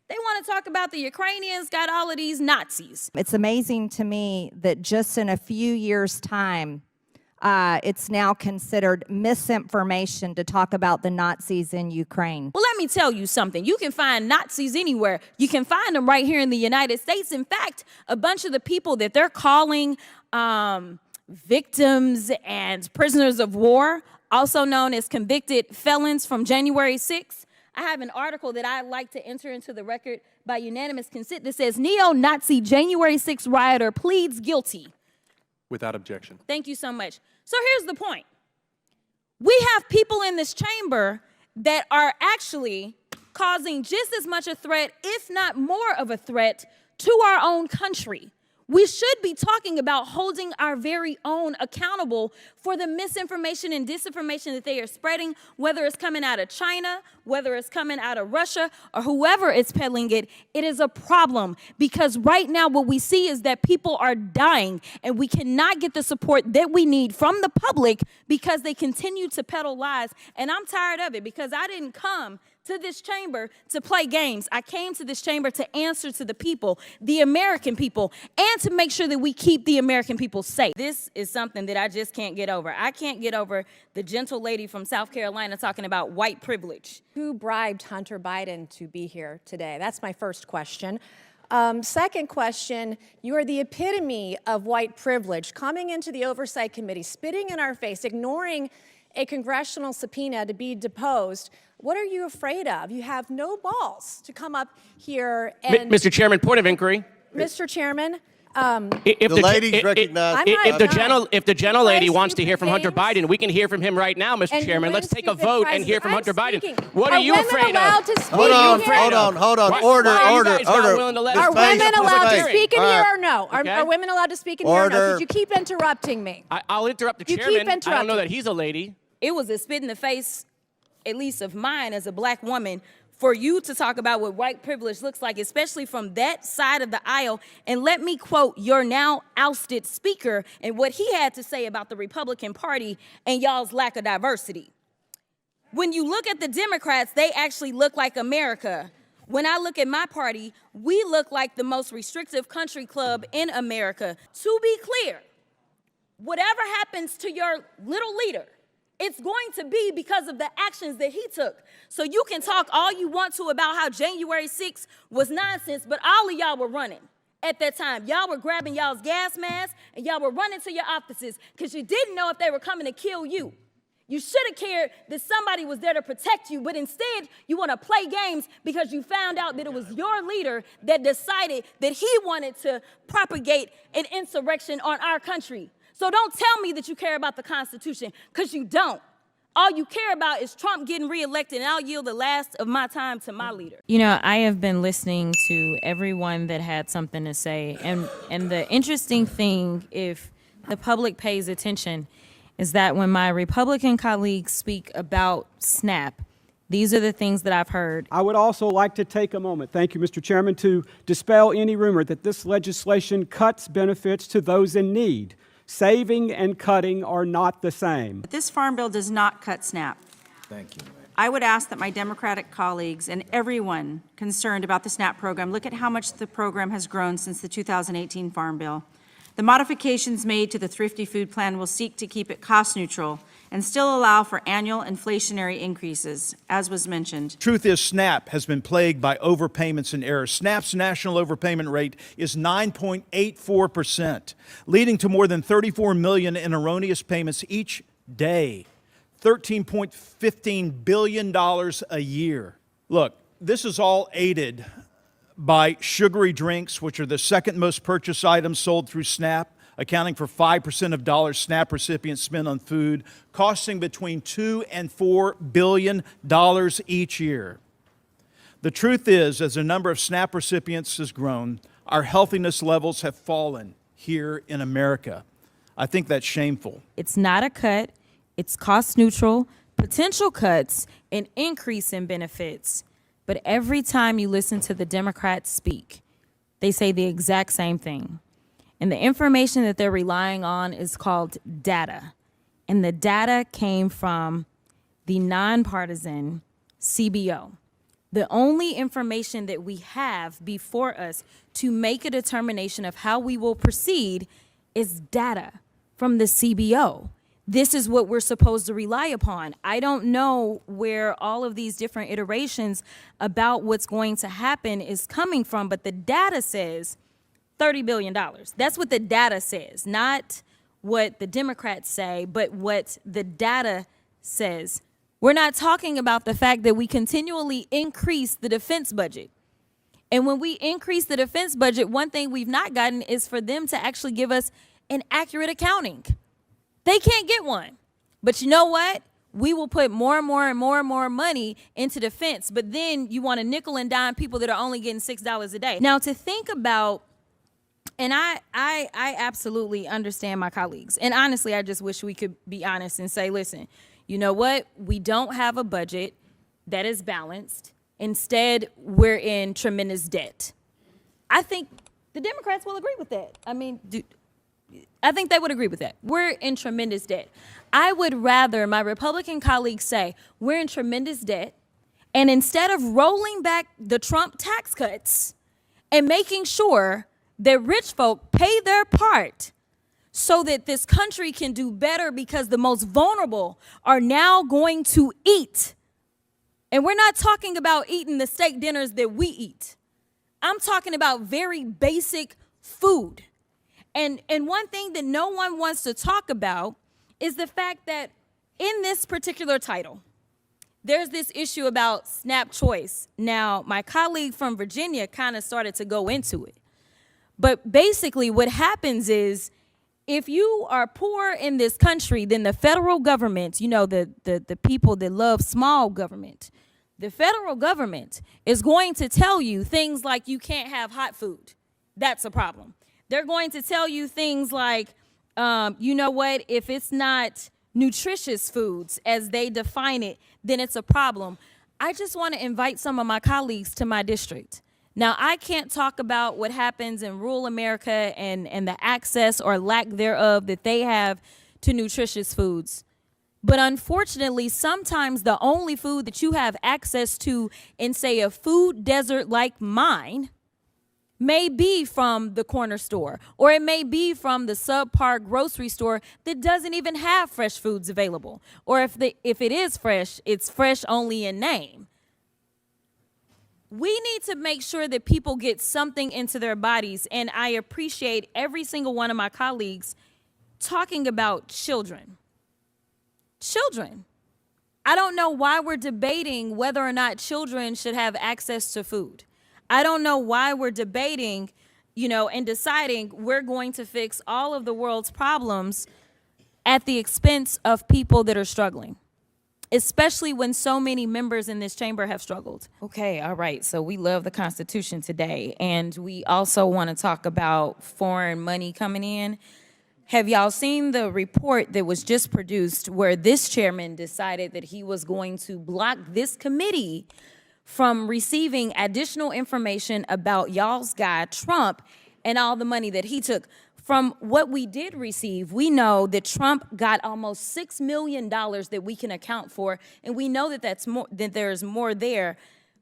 They want to talk about the Ukrainians got all of these Nazis. It's amazing to me that just in a few years' time, it's now considered misinformation to talk about the Nazis in Ukraine. Well, let me tell you something. You can find Nazis anywhere. You can find them right here in the United States. In fact, a bunch of the people that they're calling victims and prisoners of war, also known as convicted felons from January 6th, I have an article that I'd like to enter into the record by unanimous consent that says neo-Nazi January 6th rioter pleads guilty. Without objection. Thank you so much. So here's the point. We have people in this chamber that are actually causing just as much a threat, if not more of a threat, to our own country. We should be talking about holding our very own accountable for the misinformation and disinformation that they are spreading, whether it's coming out of China, whether it's coming out of Russia, or whoever is peddling it. It is a problem because right now what we see is that people are dying and we cannot get the support that we need from the public because they continue to peddle lies. And I'm tired of it because I didn't come to this chamber to play games. I came to this chamber to answer to the people, the American people, and to make sure that we keep the American people safe. This is something that I just can't get over. I can't get over the gentle lady from South Carolina talking about white privilege. Who bribed Hunter Biden to be here today? That's my first question. Second question, you are the epitome of white privilege, coming into the Oversight Committee, spitting in our face, ignoring a congressional subpoena to be deposed. What are you afraid of? You have no balls to come up here and... Mr. Chairman, point of inquiry. Mr. Chairman, If the ladies recognize... If the gentle lady wants to hear from Hunter Biden, we can hear from him right now, Mr. Chairman. Let's take a vote and hear from Hunter Biden. What are you afraid of? Hold on. Order. Are women allowed to speak in here or no? Are women allowed to speak in here or no? Could you keep interrupting me? I'll interrupt the chairman. I don't know that he's a lady. It was a spit in the face, at least of mine as a black woman, for you to talk about what white privilege looks like, especially from that side of the aisle. And let me quote your now ousted speaker and what he had to say about the Republican Party and y'all's lack of diversity. When you look at the Democrats, they actually look like America. When I look at my party, we look like the most restrictive country club in America. To be clear, whatever happens to your little leader, it's going to be because of the actions that he took. So you can talk all you want to about how January 6th was nonsense, but all of y'all were running at that time. Y'all were grabbing y'all's gas masks and y'all were running to your offices because you didn't know if they were coming to kill you. You should have cared that somebody was there to protect you, but instead you want to play games because you found out that it was your leader that decided that he wanted to propagate an insurrection on our country. So don't tell me that you care about the Constitution, because you don't. All you care about is Trump getting reelected, and I'll yield the last of my time to my leader. You know, I have been listening to everyone that had something to say, and the interesting thing, if the public pays attention, is that when my Republican colleagues speak about SNAP, these are the things that I've heard. I would also like to take a moment, thank you, Mr. Chairman, to dispel any rumor that this legislation cuts benefits to those in need. Saving and cutting are not the same. This farm bill does not cut SNAP. Thank you. I would ask that my Democratic colleagues and everyone concerned about the SNAP program look at how much the program has grown since the 2018 Farm Bill. The modifications made to the Thrifty Food Plan will seek to keep it cost neutral and still allow for annual inflationary increases, as was mentioned. Truth is, SNAP has been plagued by overpayments and errors. SNAP's national overpayment rate is 9.84%, leading to more than $34 million in erroneous payments each day, $13.15 billion a year. Look, this is all aided by sugary drinks, which are the second most purchased items sold through SNAP, accounting for 5% of dollars SNAP recipients spend on food, costing between $2 and $4 billion each year. The truth is, as the number of SNAP recipients has grown, our healthiness levels have fallen here in America. I think that's shameful. It's not a cut, it's cost neutral, potential cuts, an increase in benefits. But every time you listen to the Democrats speak, they say the exact same thing. And the information that they're relying on is called data. And the data came from the nonpartisan CBO. The only information that we have before us to make a determination of how we will proceed is data from the CBO. This is what we're supposed to rely upon. I don't know where all of these different iterations about what's going to happen is coming from, but the data says $30 billion. That's what the data says, not what the Democrats say, but what the data says. We're not talking about the fact that we continually increase the defense budget. And when we increase the defense budget, one thing we've not gotten is for them to actually give us an accurate accounting. They can't get one. But you know what? We will put more and more and more and more money into defense. But then you want to nickel and dime people that are only getting $6 a day. Now, to think about, and I absolutely understand my colleagues. And honestly, I just wish we could be honest and say, listen, you know what? We don't have a budget that is balanced. Instead, we're in tremendous debt. I think the Democrats will agree with that. I mean, I think they would agree with that. We're in tremendous debt. I would rather my Republican colleagues say we're in tremendous debt, and instead of rolling back the Trump tax cuts and making sure that rich folk pay their part so that this country can do better, because the most vulnerable are now going to eat. And we're not talking about eating the steak dinners that we eat. I'm talking about very basic food. And one thing that no one wants to talk about is the fact that in this particular title, there's this issue about SNAP choice. Now, my colleague from Virginia kind of started to go into it. But basically what happens is, if you are poor in this country, then the federal government, you know, the people that love small government, the federal government is going to tell you things like you can't have hot food. That's a problem. They're going to tell you things like, you know what, if it's not nutritious foods as they define it, then it's a problem. I just want to invite some of my colleagues to my district. Now, I can't talk about what happens in rural America and the access or lack thereof that they have to nutritious foods. But unfortunately, sometimes the only food that you have access to in, say, a food desert like mine may be from the corner store, or it may be from the subpar grocery store that doesn't even have fresh foods available. Or if it is fresh, it's fresh only in name. We need to make sure that people get something into their bodies, and I appreciate every single one of my colleagues talking about children. Children. I don't know why we're debating whether or not children should have access to food. I don't know why we're debating, and deciding we're going to fix all of the world's problems at the expense of people that are struggling, especially when so many members in this chamber have struggled. Okay, all right, so we love the Constitution today, and we also want to talk about foreign money coming in. Have y'all seen the report that was just produced where this chairman decided that he was going to block this committee from receiving additional information about y'all's guy, Trump, and all the money that he took? From what we did receive, we know that Trump got almost $6 million that we can account for, and we know that there's more there.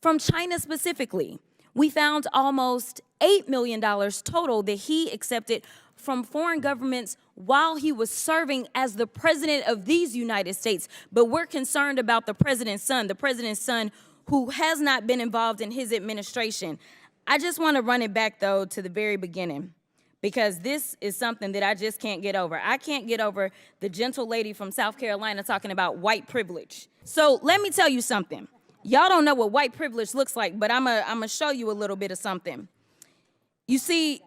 From China specifically, we found almost $8 million total that he accepted from foreign governments while he was serving as the president of these United States. But we're concerned about the president's son who has not been involved in his administration. I just want to run it back, though, to the very beginning, because this is something that I just can't get over. I can't get over the gentle lady from South Carolina talking about white privilege. So let me tell you something. Y'all don't know what white privilege looks like, but I'm gonna show you a little bit of something. You see,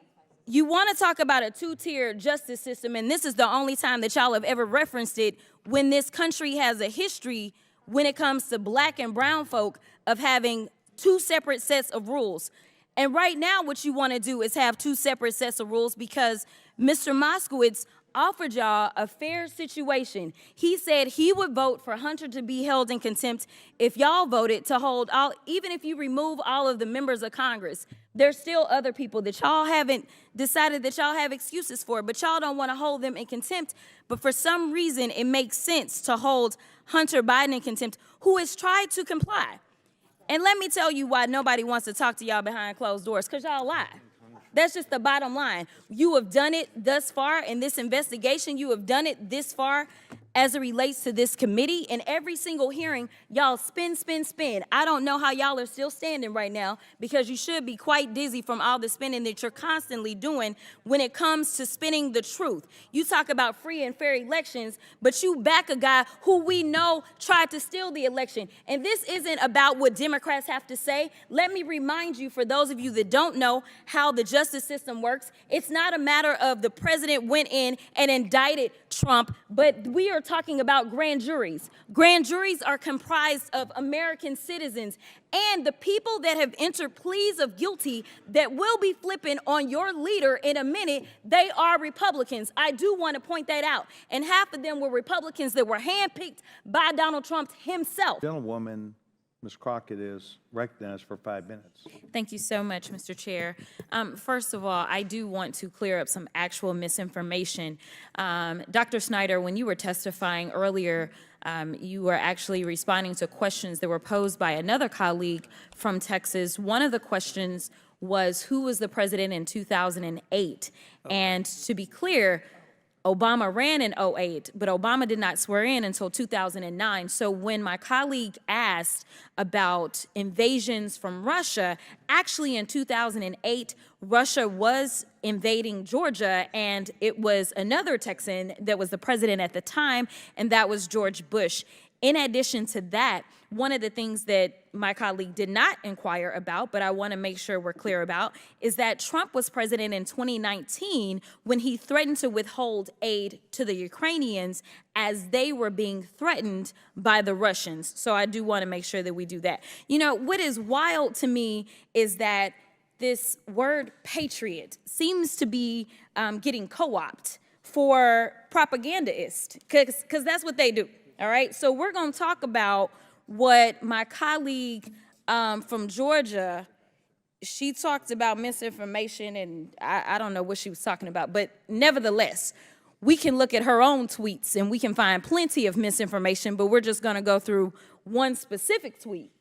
you want to talk about a two-tier justice system, and this is the only time that y'all have ever referenced it, when this country has a history when it comes to black and brown folk of having two separate sets of rules. And right now what you want to do is have two separate sets of rules, because Mr. Moskowitz offered y'all a fair situation. He said he would vote for Hunter to be held in contempt if y'all voted to hold all, even if you remove all of the members of Congress. There's still other people that y'all haven't decided that y'all have excuses for, but y'all don't want to hold them in contempt. But for some reason, it makes sense to hold Hunter Biden in contempt, who has tried to comply. And let me tell you why nobody wants to talk to y'all behind closed doors, because y'all lie. That's just the bottom line. You have done it thus far in this investigation. You have done it this far as it relates to this committee. In every single hearing, y'all spin, spin, spin. I don't know how y'all are still standing right now, because you should be quite dizzy from all the spinning that you're constantly doing when it comes to spinning the truth. You talk about free and fair elections, but you back a guy who we know tried to steal the election. And this isn't about what Democrats have to say. Let me remind you, for those of you that don't know how the justice system works, it's not a matter of the president went in and indicted Trump, but we are talking about grand juries. Grand juries are comprised of American citizens, and the people that have entered pleas of guilty that will be flipping on your leader in a minute, they are Republicans. I do want to point that out. And half of them were Republicans that were handpicked by Donald Trump himself. Gentlewoman, Ms. Crockett is recognized for 5 minutes. Thank you so much, Mr. Chair. First of all, I do want to clear up some actual misinformation. Dr. Snyder, when you were testifying earlier, you were actually responding to questions that were posed by another colleague from Texas. One of the questions was, who was the president in 2008? And to be clear, Obama ran in 2008, but Obama did not swear in until 2009. So when my colleague asked about invasions from Russia, actually in 2008, Russia was invading Georgia, and it was another Texan that was the president at the time, and that was George Bush. In addition to that, one of the things that my colleague did not inquire about, but I want to make sure we're clear about, is that Trump was president in 2019 when he threatened to withhold aid to the Ukrainians as they were being threatened by the Russians. So I do want to make sure that we do that. You know, what is wild to me is that this word patriot seems to be getting co-opted for propagandists, because that's what they do. All right, so we're going to talk about what my colleague from Georgia, she talked about misinformation, and I don't know what she was talking about, but nevertheless, we can look at her own tweets and we can find plenty of misinformation, but we're just going to go through one specific tweet.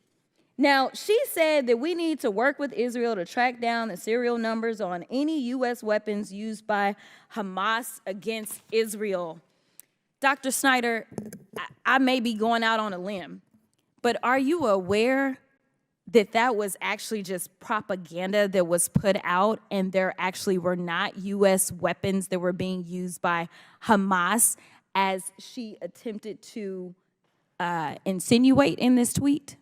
Now, she said that we need to work with Israel to track down the serial numbers on any U.S. weapons used by Hamas against Israel. Dr. Snyder, I may be going out on a limb, but are you aware that that was actually just propaganda that was put out, and there actually were not U.S. weapons that were being used by Hamas, as she attempted to insinuate in this tweet?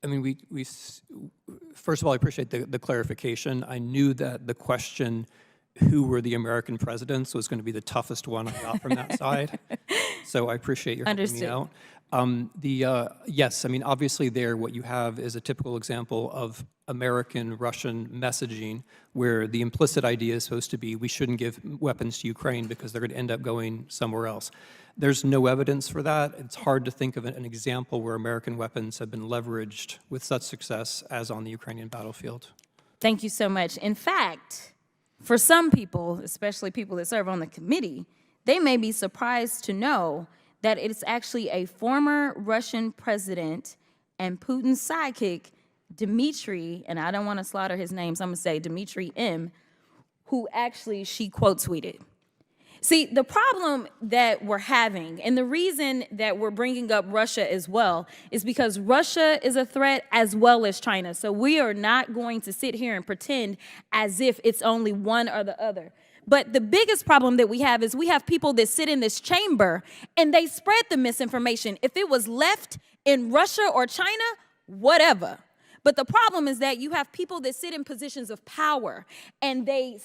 I mean, we first of all, I appreciate the clarification. I knew that the question, who were the American presidents, was going to be the toughest one I got from that side. So I appreciate your helping me out. Yes, I mean, obviously there what you have is a typical example of American-Russian messaging, where the implicit idea is supposed to be we shouldn't give weapons to Ukraine because they're going to end up going somewhere else. There's no evidence for that. It's hard to think of an example where American weapons have been leveraged with such success as on the Ukrainian battlefield. Thank you so much. In fact, for some people, especially people that serve on the committee, they may be surprised to know that it's actually a former Russian president and Putin's sidekick, Dmitry, and I don't want to slaughter his name, so I'm going to say Dmitry M., who actually she quote tweeted. See, the problem that we're having, and the reason that we're bringing up Russia as well, is because Russia is a threat as well as China. So we are not going to sit here and pretend as if it's only one or the other. But the biggest problem that we have is we have people that sit in this chamber and they spread the misinformation. If it was left in Russia or China, whatever. But the problem is that you have people that sit in positions of power and they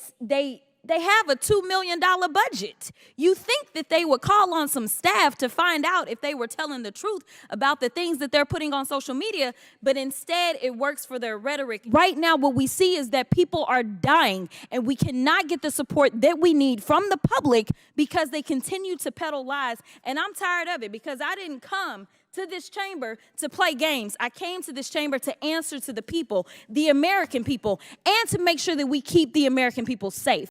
have a $2 million budget. You think that they would call on some staff to find out if they were telling the truth about the things that they're putting on social media, but instead it works for their rhetoric. Right now, what we see is that people are dying, and we cannot get the support that we need from the public because they continue to peddle lies. And I'm tired of it, because I didn't come to this chamber to play games. I came to this chamber to answer to the people, the American people, and to make sure that we keep the American people safe.